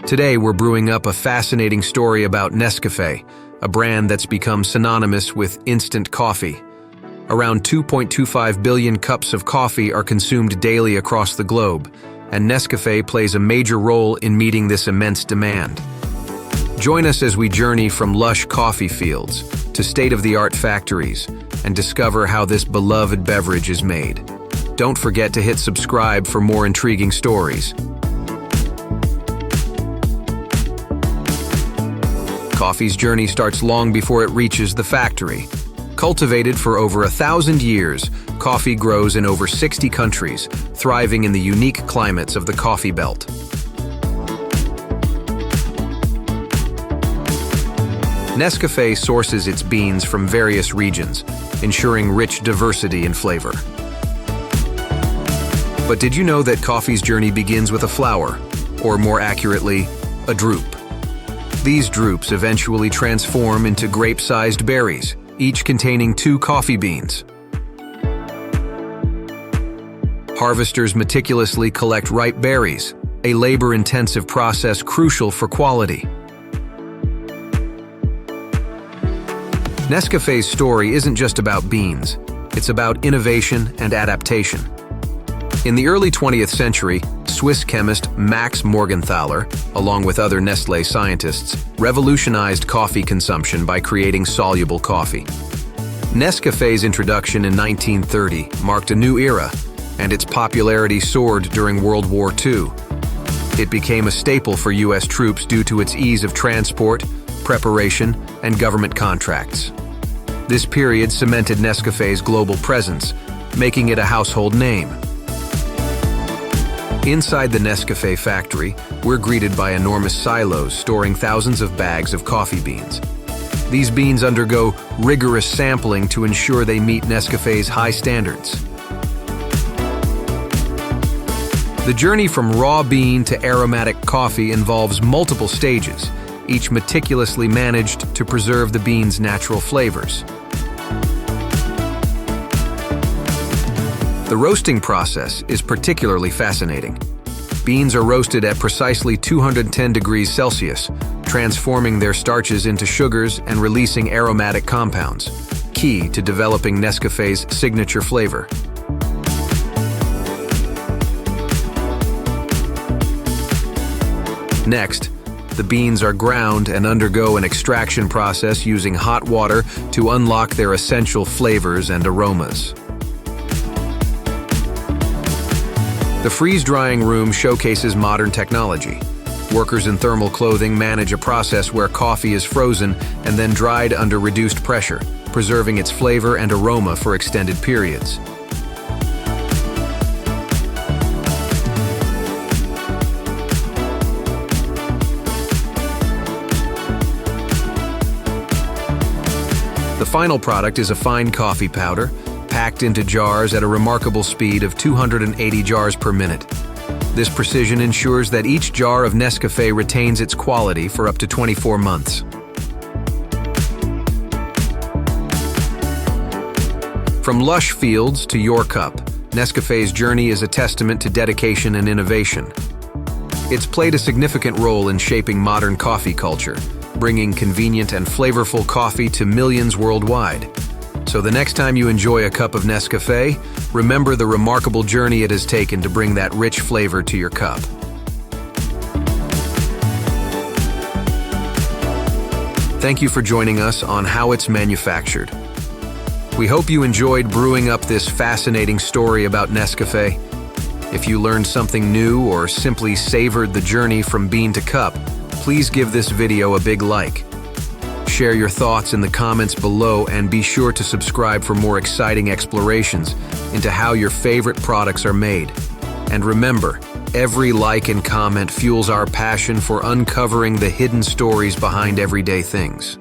Today, we're brewing up a fascinating story about Nescafé, a brand that's become synonymous with instant coffee. Around 2.25 billion cups of coffee are consumed daily across the globe, and Nescafé plays a major role in meeting this immense demand. Join us as we journey from lush coffee fields to state-of-the-art factories and discover how this beloved beverage is made. Don't forget to hit subscribe for more intriguing stories. Coffee's journey starts long before it reaches the factory. Cultivated for over 1,000 years, coffee grows in over 60 countries, thriving in the unique climates of the coffee belt. Nescafé sources its beans from various regions, ensuring rich diversity in flavor. But did you know that coffee's journey begins with a flower, or more accurately, a drupe? These drupes eventually transform into grape-sized berries, each containing 2 coffee beans. Harvesters meticulously collect ripe berries, a labor-intensive process crucial for quality. Nescafé's story isn't just about beans, it's about innovation and adaptation. In the early 20th century, Swiss chemist Max Morgenthaler, along with other Nestlé scientists, revolutionized coffee consumption by creating soluble coffee. Nescafé's introduction in 1930 marked a new era, and its popularity soared during World War II. It became a staple for U.S. troops due to its ease of transport, preparation, and government contracts. This period cemented Nescafé's global presence, making it a household name. Inside the Nescafé factory, we're greeted by enormous silos storing thousands of bags of coffee beans. These beans undergo rigorous sampling to ensure they meet Nescafé's high standards. The journey from raw bean to aromatic coffee involves multiple stages, each meticulously managed to preserve the bean's natural flavors. The roasting process is particularly fascinating. Beans are roasted at precisely 210 degrees Celsius, transforming their starches into sugars and releasing aromatic compounds, key to developing Nescafé's signature flavor. Next, the beans are ground and undergo an extraction process using hot water to unlock their essential flavors and aromas. The freeze-drying room showcases modern technology. Workers in thermal clothing manage a process where coffee is frozen and then dried under reduced pressure, preserving its flavor and aroma for extended periods. The final product is a fine coffee powder, packed into jars at a remarkable speed of 280 jars per minute. This precision ensures that each jar of Nescafé retains its quality for up to 24 months. From lush fields to your cup, Nescafé's journey is a testament to dedication and innovation. It's played a significant role in shaping modern coffee culture, bringing convenient and flavorful coffee to millions worldwide. So the next time you enjoy a cup of Nescafé, remember the remarkable journey it has taken to bring that rich flavor to your cup. Thank you for joining us on how it's manufactured. We hope you enjoyed brewing up this fascinating story about Nescafé. If you learned something new or simply savored the journey from bean to cup, please give this video a big like. Share your thoughts in the comments below and be sure to subscribe for more exciting explorations into how your favorite products are made. And remember, every like and comment fuels our passion for uncovering the hidden stories behind everyday things.